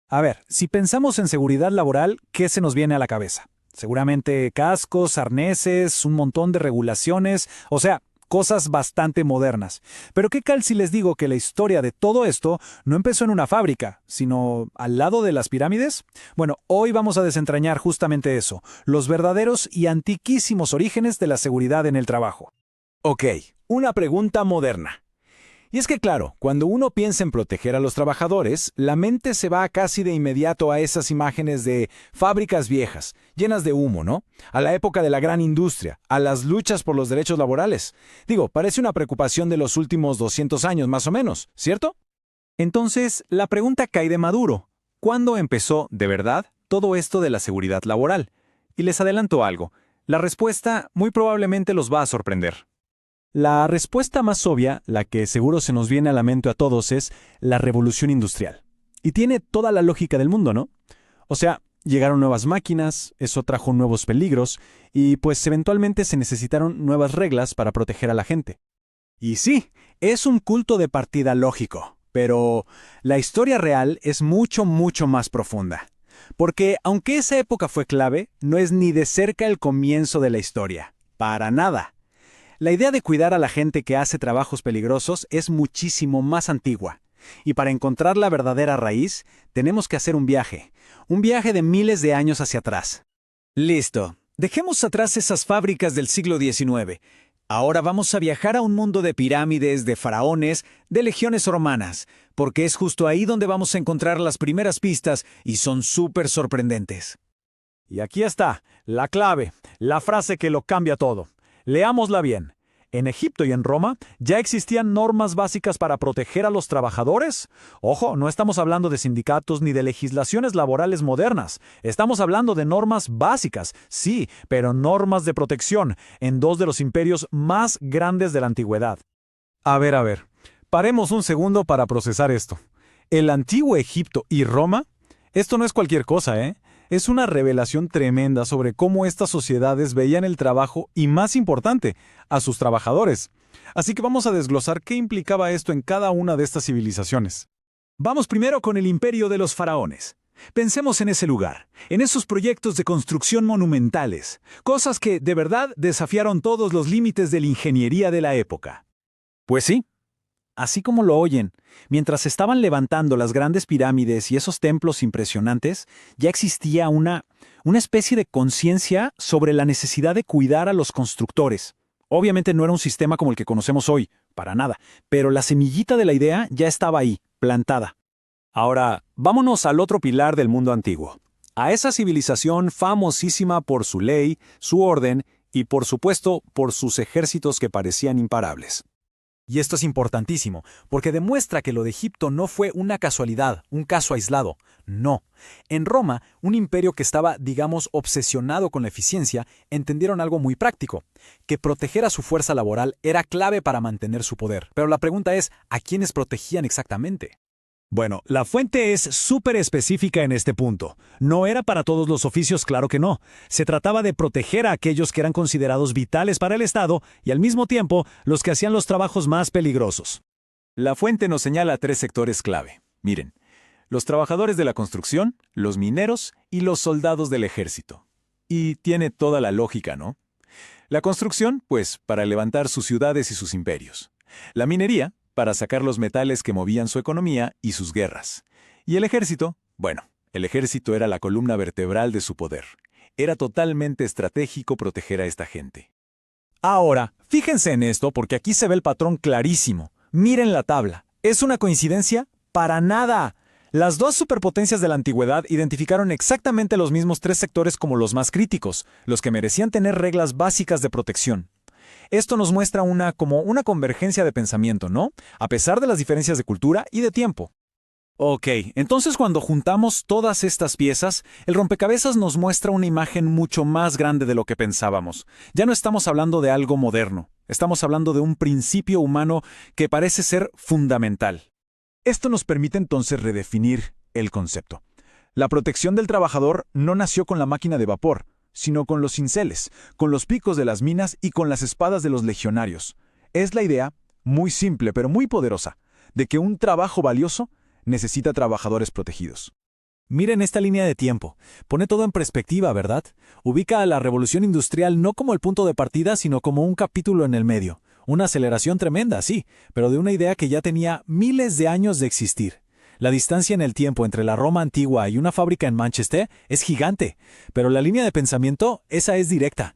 A ver, si pensamos en seguridad laboral, ¿qué se nos viene a la cabeza? Seguramente cascos, arneses, un montón de regulaciones, o sea, cosas bastante modernas. Pero ¿qué tal si les digo que la historia de todo esto no empezó en una fábrica, sino al lado de las pirámides? Bueno, hoy vamos a desentrañar justamente eso, los verdaderos y antiquísimos orígenes de la seguridad en el trabajo. Ok, una pregunta moderna. Y es que claro, cuando uno piensa en proteger a los trabajadores, la mente se va casi de inmediato a esas imágenes de fábricas viejas, llenas de humo, ¿no? A la época de la gran industria, a las luchas por los derechos laborales. Digo, parece una preocupación de los últimos 200 años más o menos, ¿cierto? Entonces, la pregunta cae de Maduro. ¿Cuándo empezó, de verdad, todo esto de la seguridad laboral? Y les adelanto algo. La respuesta muy probablemente los va a sorprender. La respuesta más obvia, la que seguro se nos viene a la mente a todos, es la revolución industrial. Y tiene toda la lógica del mundo, ¿no? O sea, llegaron nuevas máquinas, eso trajo nuevos peligros, y pues eventualmente se necesitaron nuevas reglas para proteger a la gente. Y sí, es un culto de partida lógico, pero la historia real es mucho, mucho más profunda. Porque aunque esa época fue clave, no es ni de cerca el comienzo de la historia. Para nada. La idea de cuidar a la gente que hace trabajos peligrosos es muchísimo más antigua. Y para encontrar la verdadera raíz, tenemos que hacer un viaje de miles de años hacia atrás. Listo. Dejemos atrás esas fábricas del siglo XIX. Ahora vamos a viajar a un mundo de pirámides, de faraones, de legiones romanas, porque es justo ahí donde vamos a encontrar las primeras pistas y son súper sorprendentes. Y aquí está, la clave, la frase que lo cambia todo. Leámosla bien. En Egipto y en Roma ya existían normas básicas para proteger a los trabajadores. Ojo, no estamos hablando de sindicatos ni de legislaciones laborales modernas. Estamos hablando de normas básicas, sí, pero normas de protección en dos de los imperios más grandes de la antigüedad. A ver. Paremos un segundo para procesar esto. El antiguo Egipto y Roma, esto no es cualquier cosa, ¿eh? Es una revelación tremenda sobre cómo estas sociedades veían el trabajo y, más importante, a sus trabajadores. Así que vamos a desglosar qué implicaba esto en cada una de estas civilizaciones. Vamos primero con el imperio de los faraones. Pensemos en ese lugar, en esos proyectos de construcción monumentales, cosas que de verdad desafiaron todos los límites de la ingeniería de la época. Pues sí. Así como lo oyen, mientras estaban levantando las grandes pirámides y esos templos impresionantes, ya existía una especie de conciencia sobre la necesidad de cuidar a los constructores. Obviamente no era un sistema como el que conocemos hoy, para nada, pero la semillita de la idea ya estaba ahí, plantada. Ahora, vámonos al otro pilar del mundo antiguo, a esa civilización famosísima por su ley, su orden y, por supuesto, por sus ejércitos que parecían imparables. Y esto es importantísimo, porque demuestra que lo de Egipto no fue una casualidad, un caso aislado. No. En Roma, un imperio que estaba, digamos, obsesionado con la eficiencia, entendieron algo muy práctico, que proteger a su fuerza laboral era clave para mantener su poder. Pero la pregunta es, ¿a quiénes protegían exactamente? Bueno, la fuente es súper específica en este punto. No era para todos los oficios, claro que no. Se trataba de proteger a aquellos que eran considerados vitales para el Estado y al mismo tiempo los que hacían los trabajos más peligrosos. La fuente nos señala tres sectores clave. Miren, los trabajadores de la construcción, los mineros y los soldados del ejército. Y tiene toda la lógica, ¿no? La construcción, pues, para levantar sus ciudades y sus imperios. La minería, para sacar los metales que movían su economía y sus guerras. Y el ejército, bueno, el ejército era la columna vertebral de su poder. Era totalmente estratégico proteger a esta gente. Ahora, fíjense en esto porque aquí se ve el patrón clarísimo. Miren la tabla. ¿Es una coincidencia? ¡Para nada! Las dos superpotencias de la antigüedad identificaron exactamente los mismos tres sectores como los más críticos, los que merecían tener reglas básicas de protección. Esto nos muestra como una convergencia de pensamiento, ¿no? A pesar de las diferencias de cultura y de tiempo. Ok, entonces cuando juntamos todas estas piezas, el rompecabezas nos muestra una imagen mucho más grande de lo que pensábamos. Ya no estamos hablando de algo moderno, estamos hablando de un principio humano que parece ser fundamental. Esto nos permite entonces redefinir el concepto. La protección del trabajador no nació con la máquina de vapor, sino con los cinceles, con los picos de las minas y con las espadas de los legionarios. Es la idea, muy simple pero muy poderosa, de que un trabajo valioso necesita trabajadores protegidos. Miren esta línea de tiempo. Pone todo en perspectiva, ¿verdad? Ubica a la revolución industrial no como el punto de partida, sino como un capítulo en el medio. Una aceleración tremenda, sí, pero de una idea que ya tenía miles de años de existir. La distancia en el tiempo entre la Roma antigua y una fábrica en Manchester es gigante, pero la línea de pensamiento, esa es directa.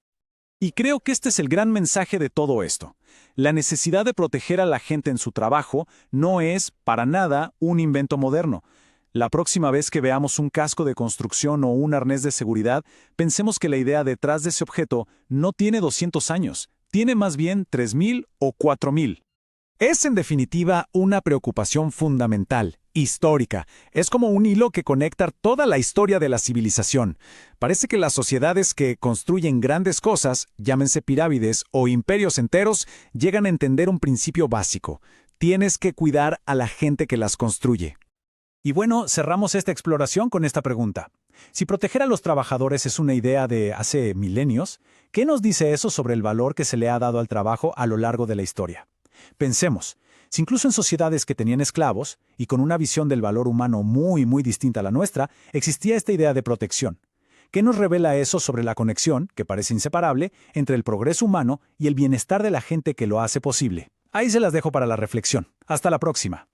Y creo que este es el gran mensaje de todo esto. La necesidad de proteger a la gente en su trabajo no es, para nada, un invento moderno. La próxima vez que veamos un casco de construcción o un arnés de seguridad, pensemos que la idea detrás de ese objeto no tiene 200 años, tiene más bien 3.000 o 4.000. Es en definitiva una preocupación fundamental, histórica. Es como un hilo que conecta toda la historia de la civilización. Parece que las sociedades que construyen grandes cosas, llámense pirámides o imperios enteros, llegan a entender un principio básico. Tienes que cuidar a la gente que las construye. Y bueno, cerramos esta exploración con esta pregunta. Si proteger a los trabajadores es una idea de hace milenios, ¿qué nos dice eso sobre el valor que se le ha dado al trabajo a lo largo de la historia? Pensemos, si incluso en sociedades que tenían esclavos, y con una visión del valor humano muy distinta a la nuestra, existía esta idea de protección. ¿Qué nos revela eso sobre la conexión, que parece inseparable, entre el progreso humano y el bienestar de la gente que lo hace posible? Ahí se las dejo para la reflexión. Hasta la próxima.